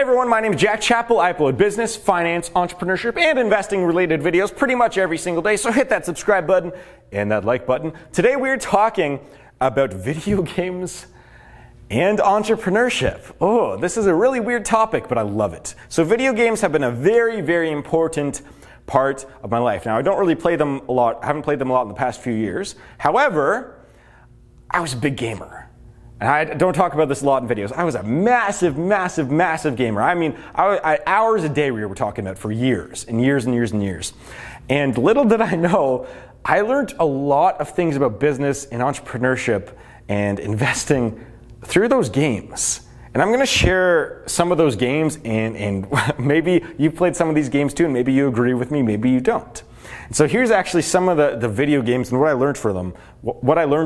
everyone, my name is Jack Chapple. I upload business, finance, entrepreneurship, and investing related videos pretty much every single day, so hit that subscribe button and that like button. Today we're talking about video games and entrepreneurship. Oh, this is a really weird topic, but I love it. So video games have been a very, very important part of my life. Now, I don't really play them a lot. I haven't played them a lot in the past few years. However, I was a big gamer. And I don't talk about this a lot in videos. I was a massive, massive, massive gamer. I mean, hours a day we were talking about for years and years and years and years. And little did I know, I learned a lot of things about business and entrepreneurship and investing through those games. And I'm going to share some of those games, and maybe you've played some of these games too, and maybe you agree with me, maybe you don't. And so here's actually some of the video games and what I learned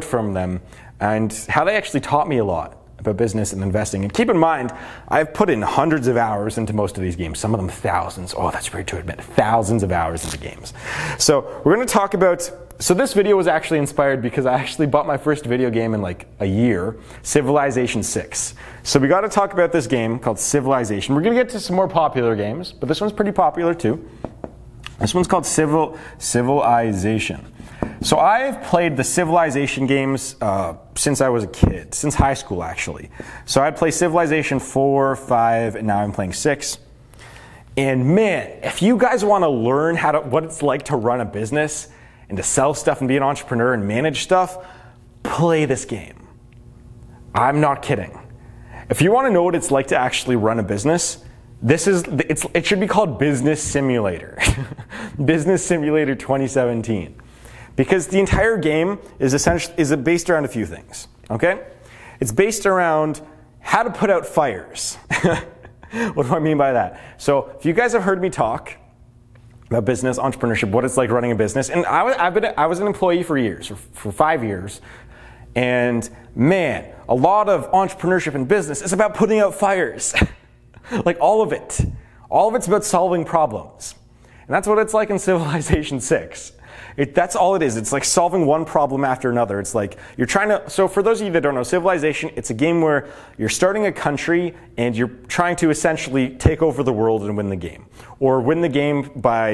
from them, and how they actually taught me a lot about business and investing. And keep in mind, I've put in hundreds of hours into most of these games, some of them thousands. Oh, that's weird to admit, thousands of hours into games. So we're going to talk about, so this video was actually inspired because I actually bought my first video game in like a year, Civilization 6. So we got to talk about this game called Civilization. We're going to get to some more popular games, but this one's pretty popular too. This one's called Civilization. So I've played the Civilization games since I was a kid, since high school actually. So I played Civilization 4, 5, and now I'm playing 6. And man, if you guys want to learn what it's like to run a business and to sell stuff and be an entrepreneur and manage stuff, play this game. I'm not kidding. If you want to know what it's like to actually run a business, it should be called Business Simulator. Business Simulator 2017. Because the entire game is based around a few things, okay? It's based around how to put out fires. What do I mean by that? So if you guys have heard me talk about business, entrepreneurship, what it's like running a business, and I was an employee for years, for 5 years, and man, a lot of entrepreneurship and business is about putting out fires. Like all of it. All of it's about solving problems. And that's what it's like in Civilization 6. That's all it is. It's like solving one problem after another. It's like you're trying to, so for those of you that don't know, Civilization, it's a game where you're starting a country and you're trying to essentially take over the world and win the game. Or win the game by,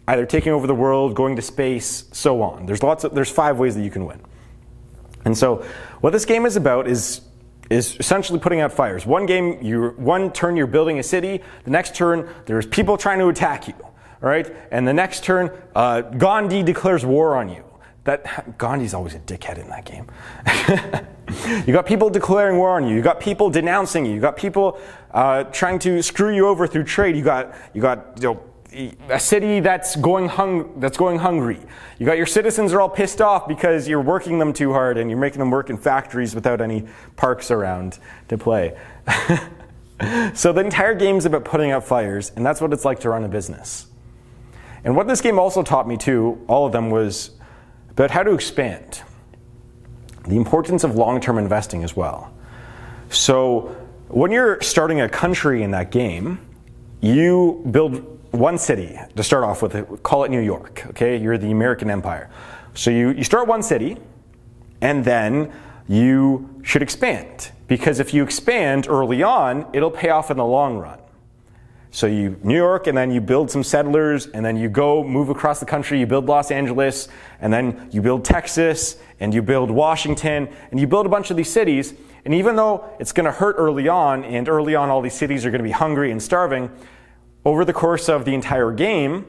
either taking over the world, going to space, so on. There's 5 ways that you can win. And so what this game is about is essentially putting out fires. One turn you're building a city, the next turn there's people trying to attack you. All right, and the next turn, Gandhi declares war on you. Gandhi's always a dickhead in that game. You got people declaring war on you. You got people denouncing you. You got people trying to screw you over through trade. You got a city that's going hungry. You got your citizens are all pissed off because you're working them too hard and you're making them work in factories without any parks around to play. So the entire game is about putting out fires, and that's what it's like to run a business. And what this game also taught me too, all of them, was about how to expand. The importance of long-term investing as well. So when you're starting a country in that game, you build one city to start off with, call it New York, okay? You're the American Empire. So you start one city, and then you should expand. Because if you expand early on, it'll pay off in the long run. So New York, and then you build some settlers, and then you move across the country, you build Los Angeles, and then you build Texas, and you build Washington, and you build a bunch of these cities. And even though it's going to hurt early on, and early on all these cities are going to be hungry and starving, over the course of the entire game,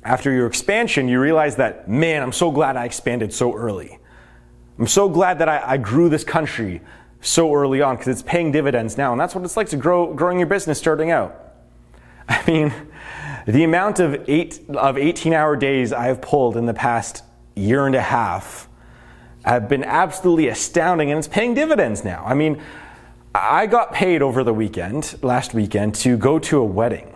after your expansion, you realize that, man, I'm so glad I expanded so early. I'm so glad that I grew this country so early on, because it's paying dividends now. And that's what it's like to growing your business starting out. I mean, the amount of 18-hour days I've pulled in the past year and a half have been absolutely astounding, and it's paying dividends now. I mean, I got paid over the last weekend, to go to a wedding.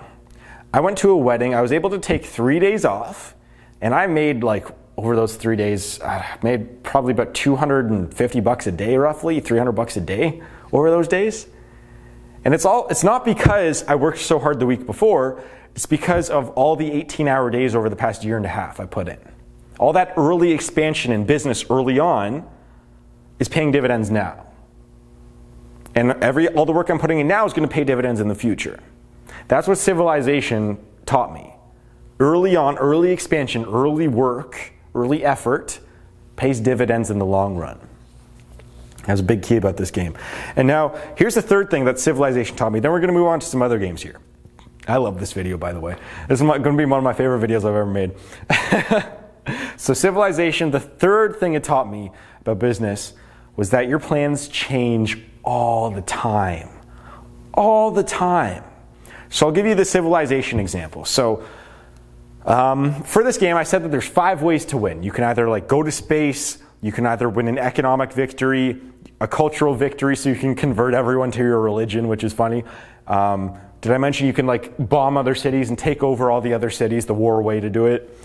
I went to a wedding. I was able to take 3 days off, and I made over those 3 days, I made probably about $250 a day, roughly $300 a day over those days. And it's not because I worked so hard the week before, it's because of all the 18-hour days over the past year and a half I put in. All that early expansion in business early on is paying dividends now. And all the work I'm putting in now is going to pay dividends in the future. That's what Civilization taught me. Early on, early expansion, early work, early effort pays dividends in the long run. That's a big key about this game. And now, here's the third thing that Civilization taught me. Then we're going to move on to some other games here. I love this video, by the way. This is going to be one of my favorite videos I've ever made. So Civilization, the third thing it taught me about business was that your plans change all the time. All the time. So I'll give you the Civilization example. So for this game, I said that there's 5 ways to win. You can either like go to space, you can either win an economic victory, a cultural victory, so you can convert everyone to your religion, which is funny. Did I mention you can like bomb other cities and take over all the other cities, the war way to do it?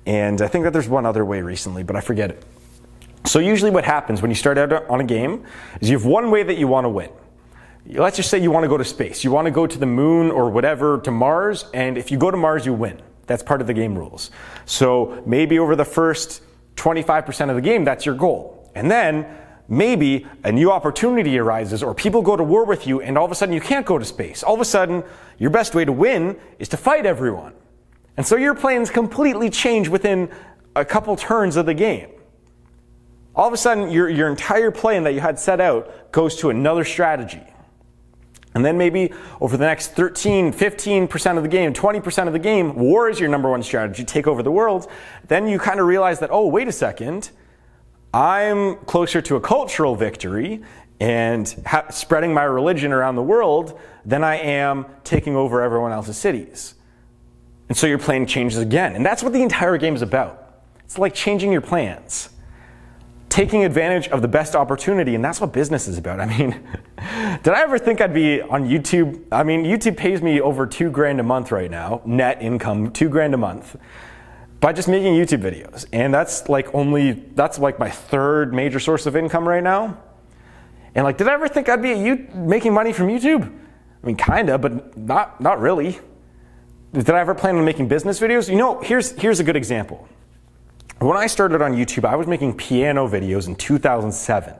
And I think that there's one other way recently, but I forget it. So usually what happens when you start out on a game is you have one way that you want to win. Let's just say you want to go to space. You want to go to the moon or whatever, to Mars, and if you go to Mars, you win. That's part of the game rules. So maybe over the first 25% of the game, that's your goal. And then maybe a new opportunity arises or people go to war with you and all of a sudden you can't go to space. All of a sudden, your best way to win is to fight everyone. And so your plans completely change within a couple turns of the game. All of a sudden, your entire plan that you had set out goes to another strategy. And then maybe over the next 13, 15% of the game, 20% of the game, war is your number one strategy, take over the world. Then you kind of realize that, oh, wait a second, I'm closer to a cultural victory and spreading my religion around the world than I am taking over everyone else's cities. And so your plan changes again. And that's what the entire game is about. It's like changing your plans. Taking advantage of the best opportunity, and that's what business is about. I mean, did I ever think I'd be on YouTube? I mean, YouTube pays me over $2,000 a month right now, net income, $2,000 a month, by just making YouTube videos. And that's like my third major source of income right now. And like, did I ever think I'd be making money from YouTube? I mean, kinda, but not really. Did I ever plan on making business videos? You know, here's a good example. When I started on YouTube, I was making piano videos in 2007.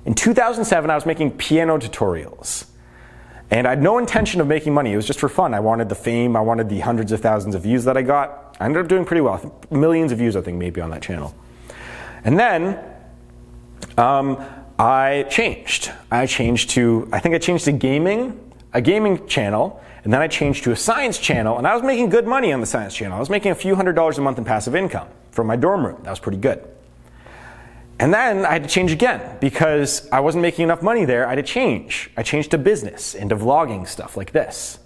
In 2007, I was making piano tutorials. And I had no intention of making money. It was just for fun. I wanted the fame. I wanted the hundreds of thousands of views that I got. I ended up doing pretty well. Millions of views, I think, maybe on that channel. And then I changed. I changed to a gaming channel. And then I changed to a science channel, and I was making good money on the science channel. I was making a few $100s a month in passive income from my dorm room. That was pretty good. And then I had to change again because I wasn't making enough money there. I had to change. I changed to business and to vlogging stuff like this.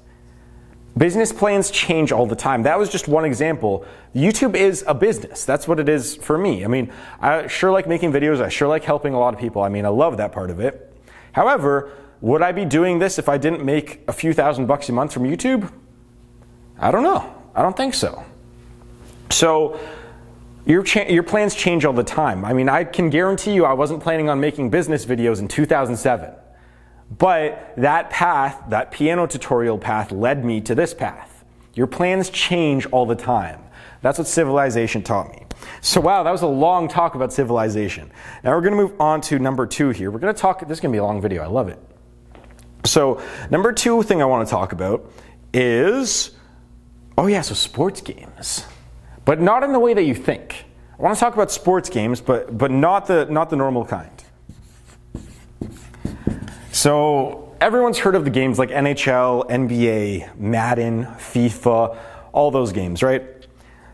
Business plans change all the time. That was just one example. YouTube is a business. That's what it is for me. I mean, I sure like making videos. I sure like helping a lot of people. I mean, I love that part of it. However, would I be doing this if I didn't make a few $1,000s a month from YouTube? I don't know. I don't think so. So your plans change all the time. I mean, I can guarantee you I wasn't planning on making business videos in 2007. But that path, that piano tutorial path, led me to this path. Your plans change all the time. That's what Civilization taught me. So wow, that was a long talk about Civilization. Now we're going to move on to number 2 here. We're going to talk, this is going to be a long video, I love it. So number 2 thing I want to talk about is, so sports games. But not in the way that you think. I want to talk about sports games, but not the normal kind. So everyone's heard of the games like NHL, NBA, Madden, FIFA, all those games, right?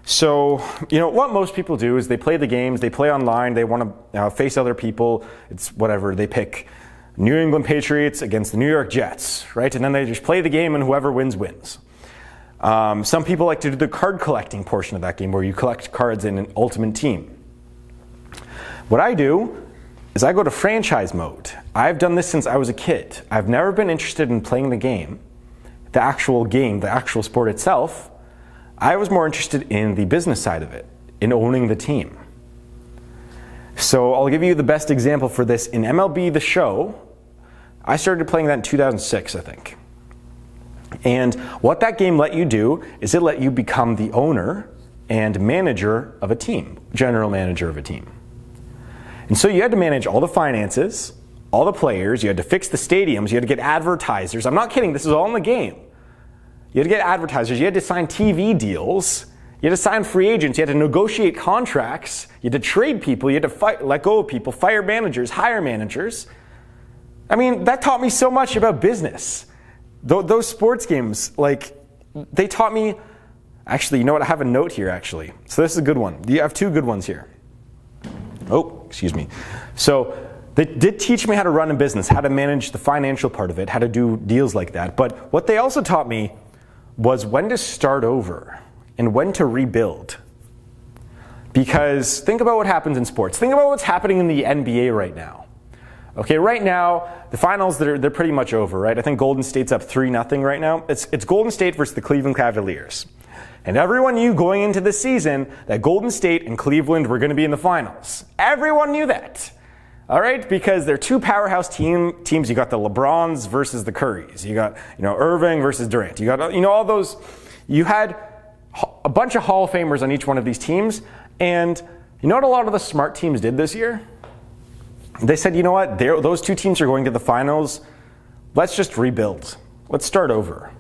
So, you know, what most people do is they play the games, they play online, they want to face other people, it's whatever, they pick New England Patriots against the New York Jets, right? And then they just play the game and whoever wins, wins. Some people like to do the card collecting portion of that game where you collect cards in an ultimate team. What I do is I go to franchise mode. I've done this since I was a kid. I've never been interested in playing the game, the actual sport itself. I was more interested in the business side of it, in owning the team. So I'll give you the best example for this. In MLB The Show, I started playing that in 2006, I think. And what that game let you do is it let you become the owner and manager of a team, general manager of a team. And so you had to manage all the finances, all the players, you had to fix the stadiums, you had to get advertisers. I'm not kidding, this is all in the game. You had to get advertisers, you had to sign TV deals, you had to sign free agents, you had to negotiate contracts, you had to trade people, you had to let go of people, fire managers, hire managers. I mean, that taught me so much about business. Those sports games, like, they taught me, actually, you know what, I have a note here, actually. So this is a good one. You have two good ones here. Oh, excuse me. So they did teach me how to run a business, how to manage the financial part of it, how to do deals like that. But what they also taught me was when to start over and when to rebuild. Because think about what happens in sports. Think about what's happening in the NBA right now. Okay, right now, the finals, they're pretty much over, right? I think Golden State's up 3-0 right now. It's Golden State versus the Cleveland Cavaliers. And everyone knew going into this season that Golden State and Cleveland were going to be in the finals. Everyone knew that. All right, because they're two powerhouse teams. You got the LeBrons versus the Currys. You got, Irving versus Durant. You got, all those. You had a bunch of Hall of Famers on each one of these teams. And you know what a lot of the smart teams did this year? They said, you know what, those two teams are going to the finals. Let's just rebuild. Let's start over.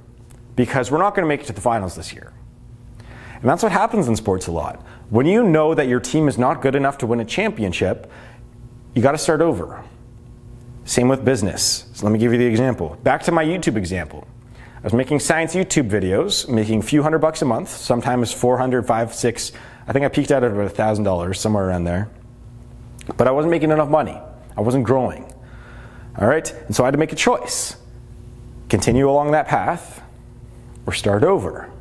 Because we're not going to make it to the finals this year. And that's what happens in sports a lot. When you know that your team is not good enough to win a championship, you got to start over. Same with business. So let me give you the example. Back to my YouTube example. I was making science YouTube videos, making a few $100 a month, sometimes $400, $500, $600. I think I peaked out at about $1,000, somewhere around there. But I wasn't making enough money. I wasn't growing. All right? And so I had to make a choice. Continue along that path or start over.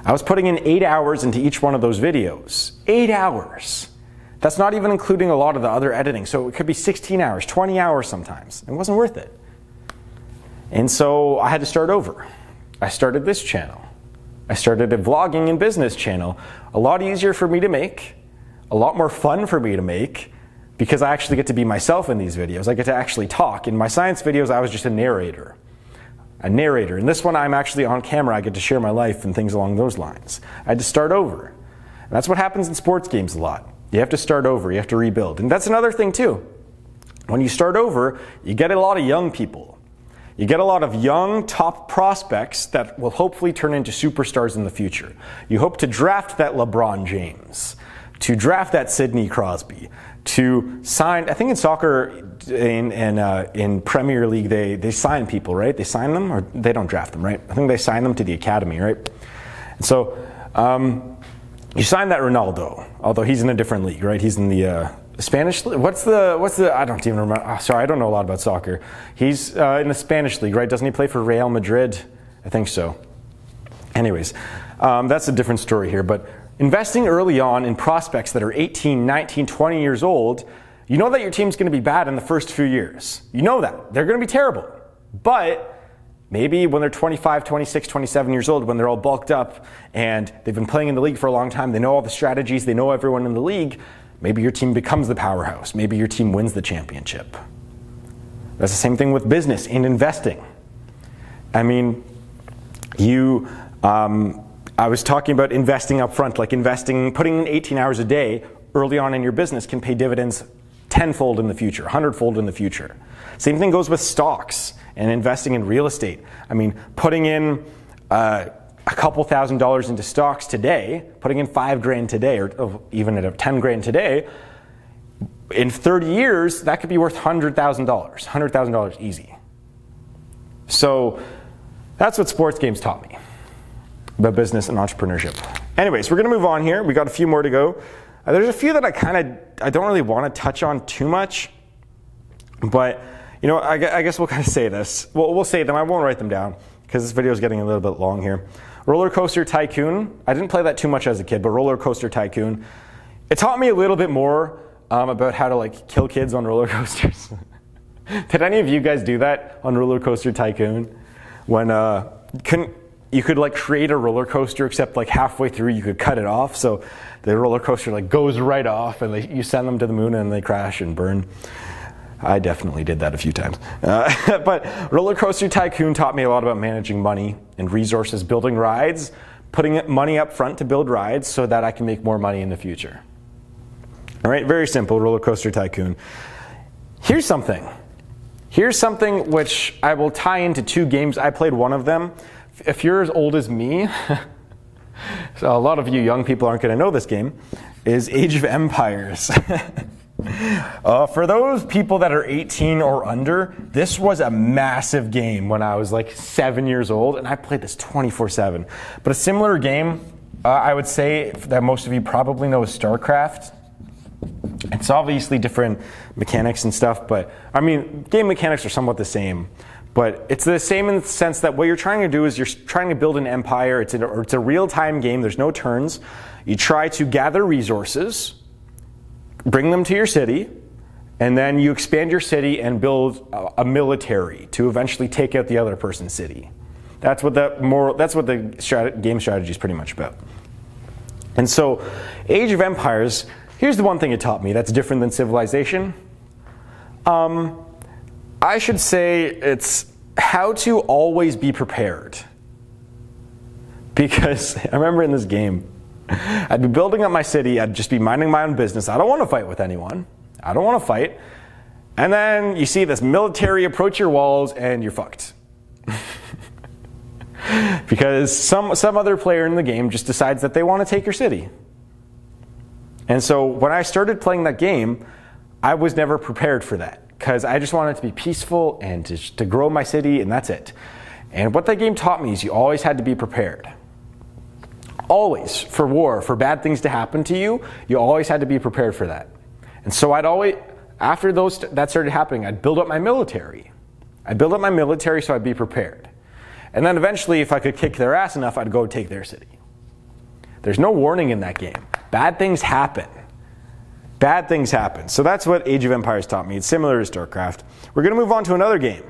I was putting in 8 hours into each one of those videos. 8 hours. That's not even including a lot of the other editing. So it could be 16 hours, 20 hours sometimes. It wasn't worth it. And so I had to start over. I started this channel. I started a vlogging and business channel. A lot easier for me to make. A lot more fun for me to make because I actually get to be myself in these videos. I get to actually talk. In my science videos, I was just a narrator. In this one, I'm actually on camera. I get to share my life and things along those lines. I had to start over. And that's what happens in sports games a lot. You have to start over. You have to rebuild. And that's another thing too. When you start over, you get a lot of young people. You get a lot of young top prospects that will hopefully turn into superstars in the future. You hope to draft that LeBron James, to draft that Sidney Crosby, to sign, I think in soccer, in Premier League, they sign people, right? They sign them, or they don't draft them, right? I think they sign them to the academy, right? And so you sign that Ronaldo, although he's in a different league, right? He's in the Spanish league. What's the, I don't even remember. Oh, sorry, I don't know a lot about soccer. He's in the Spanish league, right? Doesn't he play for Real Madrid? I think so. Anyways, that's a different story here, but investing early on in prospects that are 18, 19, 20 years old, you know that your team's going to be bad in the first few years. You know that. They're going to be terrible. But maybe when they're 25, 26, 27 years old, when they're all bulked up and they've been playing in the league for a long time, they know all the strategies, they know everyone in the league, maybe your team becomes the powerhouse. Maybe your team wins the championship. That's the same thing with business and investing. I mean, I was talking about investing up front, like putting in 18 hours a day early on in your business can pay dividends tenfold in the future, 100-fold in the future. Same thing goes with stocks and investing in real estate. I mean, putting in a couple $1,000s into stocks today, putting in $5,000 today, or even at $10,000 today, in 30 years, that could be worth $100,000, $100,000 easy. So that's what sports games taught me about business and entrepreneurship. Anyways, we're going to move on here. We got a few more to go. There's a few that I don't really want to touch on too much, but I guess we'll kind of say this. We'll say them. I won't write them down because this video is getting a little bit long here. Roller Coaster Tycoon. I didn't play that too much as a kid, but Roller Coaster Tycoon. It taught me a little bit more about how to kill kids on roller coasters. Did any of you guys do that on Roller Coaster Tycoon? When you could create a roller coaster, except halfway through you could cut it off, so the roller coaster goes right off, and you send them to the moon and they crash and burn. I definitely did that a few times. But Roller Coaster Tycoon taught me a lot about managing money and resources, building rides, putting money up front to build rides so that I can make more money in the future. All right, very simple, Roller Coaster Tycoon. Here's something. Here's something which I will tie into two games. I played one of them. If you're as old as me, so a lot of you young people aren't going to know this game, is Age of Empires. For those people that are 18 or under, this was a massive game when I was like 7 years old, and I played this 24/7. But a similar game, I would say that most of you probably know is StarCraft. It's obviously different mechanics and stuff, but I mean, game mechanics are somewhat the same. But it's the same in the sense that what you're trying to do is you're trying to build an empire. It's a real-time game. There's no turns. You try to gather resources, bring them to your city, and then you expand your city and build a military to eventually take out the other person's city. That's what the game strategy is pretty much about. And so, Age of Empires, here's the one thing it taught me that's different than Civilization. I should say it's how to always be prepared. Because I remember in this game, I'd be building up my city, I'd just be minding my own business. I don't want to fight with anyone. I don't want to fight. And then you see this military approach your walls and you're fucked. Because some other player in the game just decides that they want to take your city. And so when I started playing that game, I was never prepared for that. Because I just wanted to be peaceful and to grow my city, and that's it. And what that game taught me is you always had to be prepared. Always, for war, for bad things to happen to you, you always had to be prepared for that. And so I'd always, after that started happening, I'd build up my military. I'd build up my military so I'd be prepared. And then eventually, if I could kick their ass enough, I'd go take their city. There's no warning in that game. Bad things happen. Bad things happen. So that's what Age of Empires taught me. It's similar to StarCraft. We're going to move on to another game.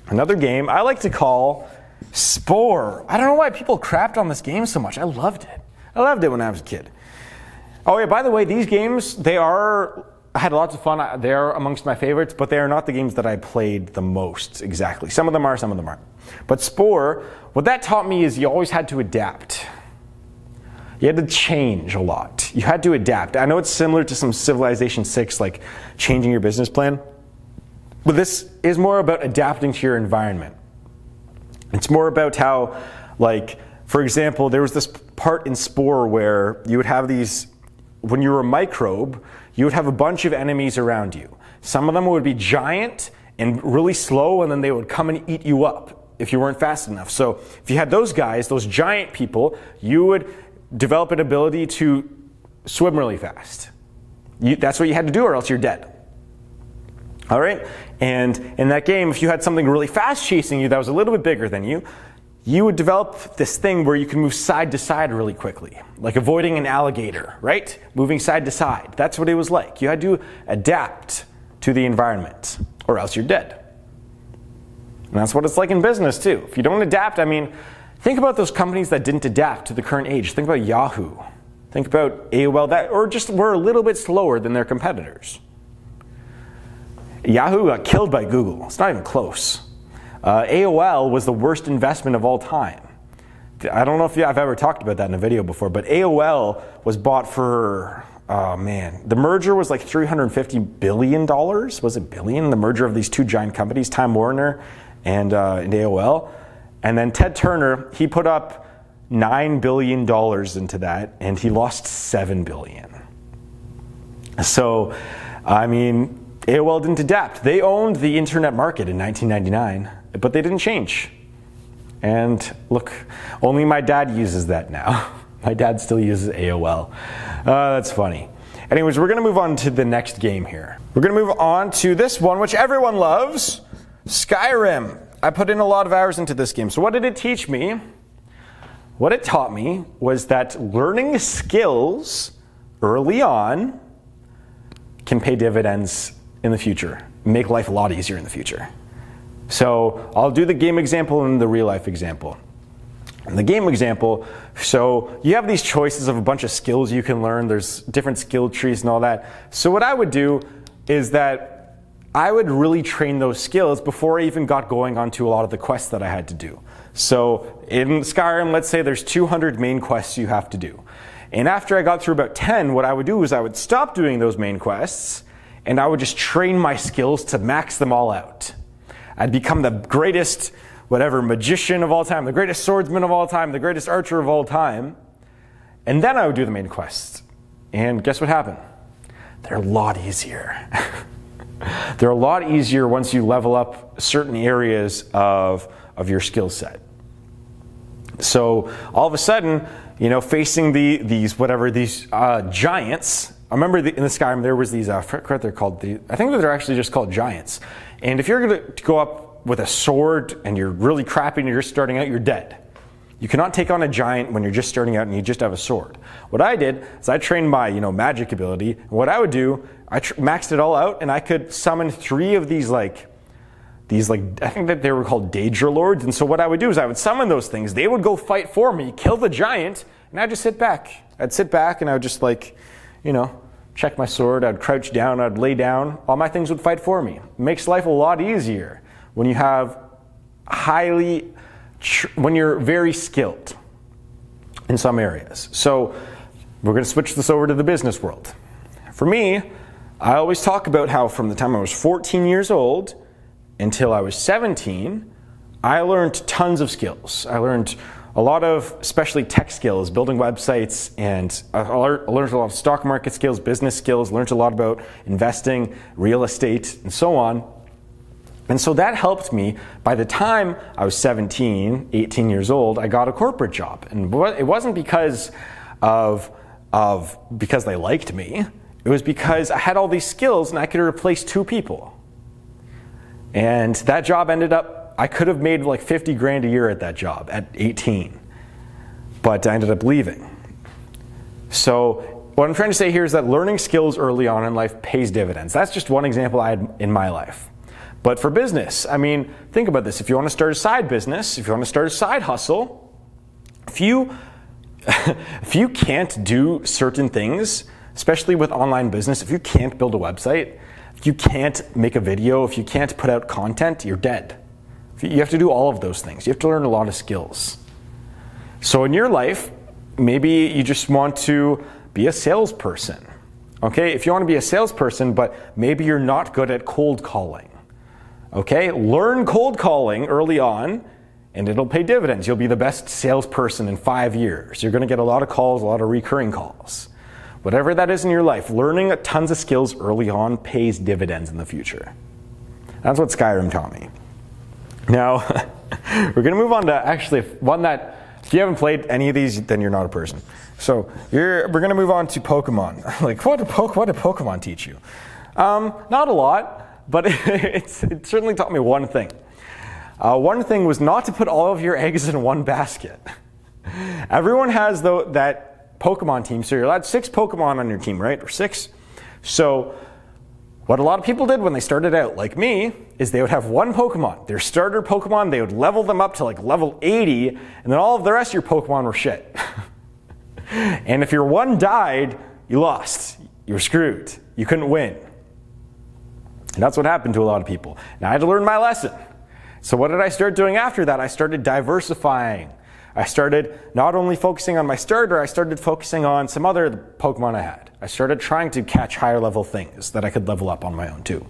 Another game I like to call Spore. I don't know why people crapped on this game so much. I loved it. I loved it when I was a kid. Oh yeah, by the way, these games, I had lots of fun. They are amongst my favorites, but they are not the games that I played the most exactly. Some of them are, some of them aren't. But Spore, what that taught me is you always had to adapt. You had to change a lot. You had to adapt. I know it's similar to some Civilization 6, like changing your business plan. But this is more about adapting to your environment. It's more about how, like, for example, there was this part in Spore where you would have these, when you were a microbe, you would have a bunch of enemies around you. Some of them would be giant and really slow, and then they would come and eat you up if you weren't fast enough. So if you had those guys, those giant people, you would develop an ability to swim really fast. That's what you had to do, or else you're dead. All right? And in that game, if you had something really fast chasing you that was a little bit bigger than you, you would develop this thing where you can move side to side really quickly, like avoiding an alligator, right? Moving side to side. That's what it was like. You had to adapt to the environment, or else you're dead. And that's what it's like in business, too. If you don't adapt, I mean, think about those companies that didn't adapt to the current age. Think about Yahoo. Think about AOL, or just were a little bit slower than their competitors. Yahoo got killed by Google. It's not even close. AOL was the worst investment of all time. I don't know if I've ever talked about that in a video before, but AOL was bought for, oh man, the merger was like $350 billion. Was it billion? The merger of these two giant companies, Time Warner and AOL. And then Ted Turner, he put up $9 billion into that, and he lost $7 billion. So, I mean, AOL didn't adapt. They owned the internet market in 1999, but they didn't change. And look, only my dad uses that now. My dad still uses AOL. That's funny. Anyways, we're going to move on to the next game here. We're going to move on to this one, which everyone loves, Skyrim. I put in a lot of hours into this game. So what did it teach me? What it taught me was that learning skills early on can pay dividends in the future, make life a lot easier in the future. So I'll do the game example and the real life example. In the game example, so you have these choices of a bunch of skills you can learn. There's different skill trees and all that. So what I would do is that I would really train those skills before I even got going onto a lot of the quests that I had to do. So in Skyrim, let's say there's 200 main quests you have to do. And after I got through about 10, what I would do is I would stop doing those main quests and I would just train my skills to max them all out. I'd become the greatest, whatever, magician of all time, the greatest swordsman of all time, the greatest archer of all time. And then I would do the main quests. And guess what happened? They're a lot easier. They're a lot easier once you level up certain areas of your skill set. So all of a sudden, facing these giants. I remember in the Skyrim there was these, I forget what they're called. I think they're actually just called giants. And if you're going to go up with a sword and you're really crappy and you're just starting out, you're dead. You cannot take on a giant when you're just starting out and you just have a sword. What I did is I trained my magic ability. And what I would do, I maxed it all out, and I could summon 3 of these I think that they were called Daedra Lords. And so what I would do is I would summon those things. They would go fight for me, kill the giant, and I'd just sit back. I'd sit back and I would just check my sword. I'd crouch down. I'd lay down. All my things would fight for me. It makes life a lot easier when you have when you're very skilled in some areas. So we're going to switch this over to the business world. For me, I always talk about how from the time I was 14 years old until I was 17, I learned tons of skills. I learned a lot of, especially tech skills, building websites, and I learned a lot of stock market skills, business skills, learned a lot about investing, real estate, and so on. And so that helped me. By the time I was 17, 18 years old, I got a corporate job. And it wasn't because because they liked me. It was because I had all these skills and I could replace 2 people. And that job ended up, I could have made like 50 grand a year at that job at 18. But I ended up leaving. So what I'm trying to say here is that learning skills early on in life pays dividends. That's just one example I had in my life. But for business, I mean, think about this. If you want to start a side business, if you want to start a side hustle, if you can't do certain things, especially with online business, if you can't build a website, if you can't make a video, if you can't put out content, you're dead. You have to do all of those things. You have to learn a lot of skills. So in your life, maybe you just want to be a salesperson. Okay, if you want to be a salesperson, but maybe you're not good at cold calling. Okay, learn cold calling early on and it'll pay dividends. You'll be the best salesperson in 5 years. You're going to get a lot of calls, a lot of recurring calls. Whatever that is in your life, learning tons of skills early on pays dividends in the future. That's what Skyrim taught me. Now, we're going to move on to actually one that, if you haven't played any of these, then you're not a person. So we're going to move on to Pokemon. Like, what did Pokemon teach you? Not a lot. But it certainly taught me one thing. One thing was not to put all of your eggs in one basket. Everyone has that Pokemon team, so you're allowed 6 Pokemon on your team, right? Or 6. So what a lot of people did when they started out, like me, is they would have one Pokemon, their starter Pokemon, they would level them up to like level 80, and then all of the rest of your Pokemon were shit. And if your one died, you lost. You were screwed. You couldn't win. And that's what happened to a lot of people. And I had to learn my lesson. So what did I start doing after that? I started diversifying. I started not only focusing on my starter, I started focusing on some other Pokemon I had. I started trying to catch higher level things that I could level up on my own too.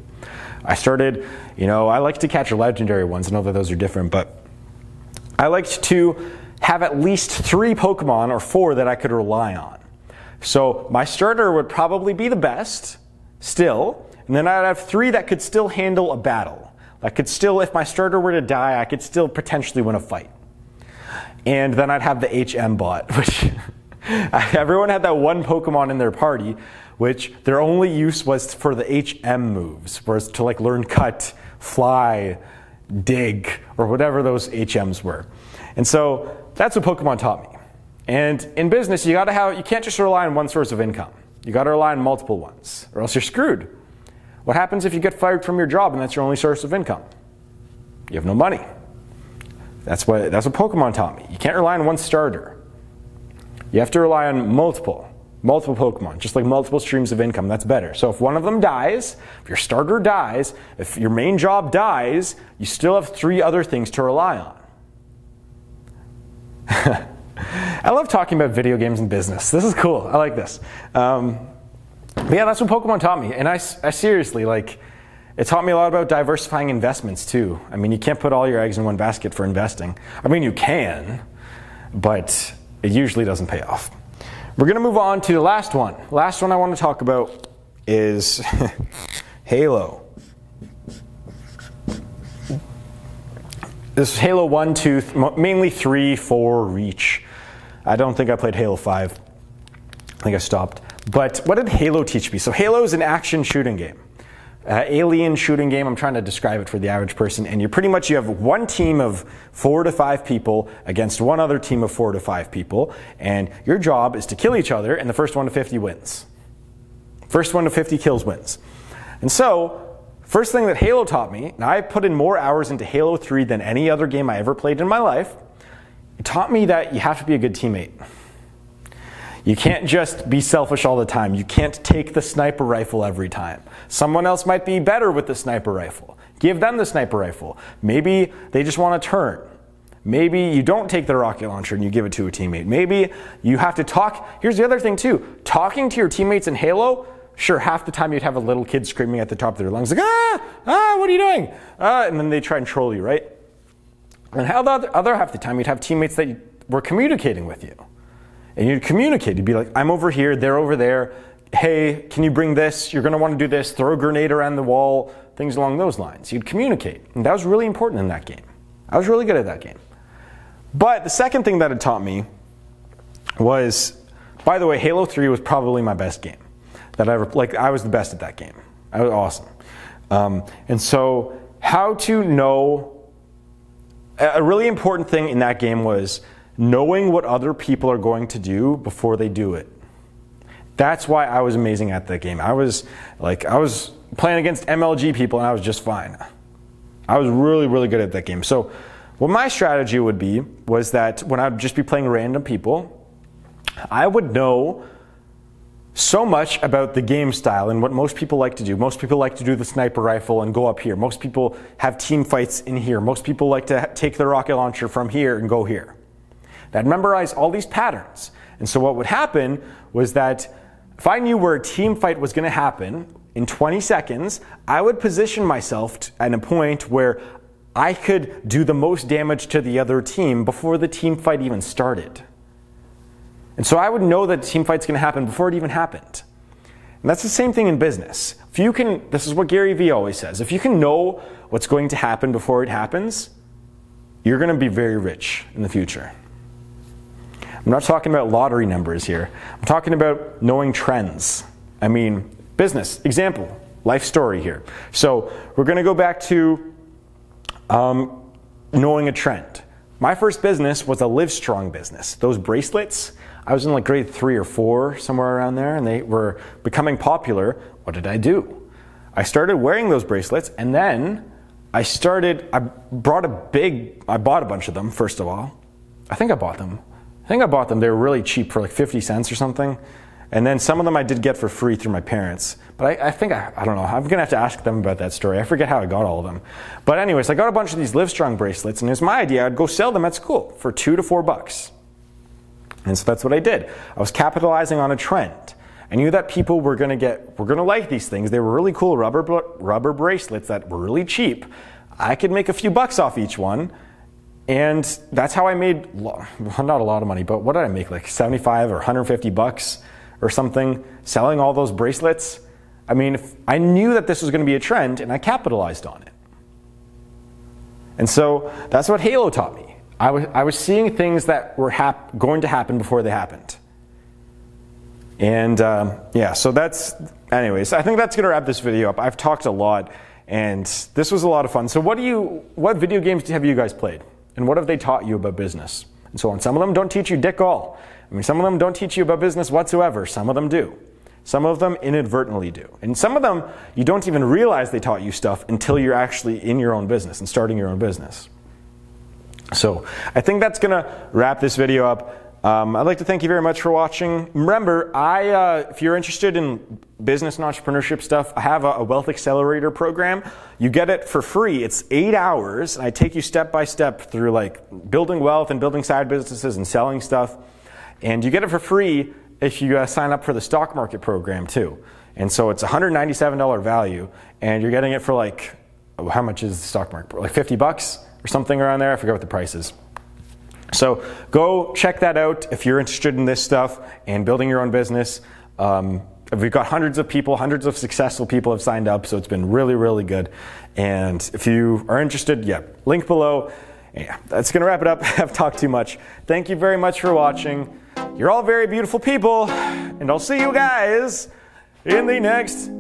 I started, I like to catch legendary ones. I know that those are different, but I liked to have at least 3 Pokemon or 4 that I could rely on. So my starter would probably be the best still. And then I'd have 3 that could still handle a battle. That could still, if my starter were to die, I could still potentially win a fight. And then I'd have the HM bot, which everyone had that one Pokemon in their party, which their only use was for the HM moves, whereas to like learn cut, fly, dig, or whatever those HMs were. And so that's what Pokemon taught me. And in business, you can't just rely on one source of income. You got to rely on multiple ones, or else you're screwed. What happens if you get fired from your job and that's your only source of income? You have no money. That's what Pokemon taught me. You can't rely on one starter. You have to rely on multiple Pokemon, just like multiple streams of income. That's better. So if one of them dies, if your starter dies, if your main job dies, you still have 3 other things to rely on. I love talking about video games and business. This is cool. I like this. But yeah, that's what Pokemon taught me. And I seriously, like, it taught me a lot about diversifying investments too. I mean, you can't put all your eggs in one basket for investing. I mean, you can, but it usually doesn't pay off. We're gonna move on to the last one. Last one I want to talk about is Halo. This is Halo 1, 2, mainly 3, 4, Reach. I don't think I played Halo 5. I think I stopped. But what did Halo teach me? So Halo is an action shooting game. Alien shooting game. I'm trying to describe it for the average person. And you have one team of 4 to 5 people against one other team of 4 to 5 people. And your job is to kill each other, and the first one to 50 wins. First one to 50 kills wins. And so, first thing that Halo taught me, and I put in more hours into Halo 3 than any other game I ever played in my life, it taught me that you have to be a good teammate. You can't just be selfish all the time. You can't take the sniper rifle every time. Someone else might be better with the sniper rifle. Give them the sniper rifle. Maybe they just want to turn. Maybe you don't take the rocket launcher and you give it to a teammate. Maybe you have to talk. Here's the other thing too. Talking to your teammates in Halo, sure, half the time you'd have a little kid screaming at the top of their lungs like, what are you doing? And then they try and troll you, right? And how the other half the time you'd have teammates that were communicating with you. And you'd communicate. You'd be like, I'm over here, they're over there. Hey, can you bring this? You're going to want to do this. Throw a grenade around the wall. Things along those lines. You'd communicate. And that was really important in that game. I was really good at that game. But the second thing that it taught me was, by the way, Halo 3 was probably my best game that I ever, like, I was the best at that game. I was awesome. And so how to know, a really important thing in that game was knowing what other people are going to do before they do it. That's why I was amazing at that game. I was playing against MLG people and I was just fine. I was really, really good at that game. So what my strategy would be was that when I'd just be playing random people, I would know so much about the game style and what most people like to do. Most people like to do the sniper rifle and go up here. Most people have team fights in here. Most people like to take the rocket launcher from here and go here. I'd memorize all these patterns. And so what would happen was that if I knew where a team fight was going to happen in 20 seconds, I would position myself at a point where I could do the most damage to the other team before the team fight even started. And so I would know that the team fight's going to happen before it even happened. And that's the same thing in business. If you can, this is what Gary Vee always says, if you can know what's going to happen before it happens, you're going to be very rich in the future. I'm not talking about lottery numbers here. I'm talking about knowing trends. I mean, business, example, life story here. So we're going to go back to knowing a trend. My first business was a Livestrong business. Those bracelets, I was in like grade 3 or 4, somewhere around there, and they were becoming popular. What did I do? I started wearing those bracelets, and then I bought a bunch of them, first of all. I think I bought them. They were really cheap for like 50 cents or something. And then some of them I did get for free through my parents. But I don't know. I'm going to have to ask them about that story. I forget how I got all of them. But anyways, I got a bunch of these Livestrong bracelets, and it was my idea. I'd go sell them at school for $2 to $4. And so that's what I did. I was capitalizing on a trend. I knew that people were going to like these things. They were really cool rubber bracelets that were really cheap. I could make a few bucks off each one. And that's how I made, not a lot of money, but what did I make, like 75 or 150 bucks or something, selling all those bracelets? I mean, I knew that this was going to be a trend, and I capitalized on it. And so that's what Halo taught me. I was seeing things that were going to happen before they happened. And yeah, so anyways, I think that's going to wrap this video up. I've talked a lot, and this was a lot of fun. So what video games have you guys played? And what have they taught you about business? And so on. Some of them don't teach you dick all. I mean, some of them don't teach you about business whatsoever. Some of them do. Some of them inadvertently do. And some of them, you don't even realize they taught you stuff until you're actually in your own business and starting your own business. So I think that's going to wrap this video up. I'd like to thank you very much for watching. Remember, if you're interested in business and entrepreneurship stuff, I have a Wealth Accelerator program. You get it for free. It's 8 hours, and I take you step by step through like building wealth and building side businesses and selling stuff. And you get it for free if you sign up for the stock market program too. And so it's $197 value, and you're getting it for like, how much is the stock market? Like 50 bucks or something around there. I forget what the price is. So go check that out if you're interested in this stuff and building your own business. We've got hundreds of people, hundreds of successful people have signed up, so it's been really, really good. And if you are interested, yeah, link below. Yeah, that's going to wrap it up. I've talked too much. Thank you very much for watching. You're all very beautiful people, and I'll see you guys in the next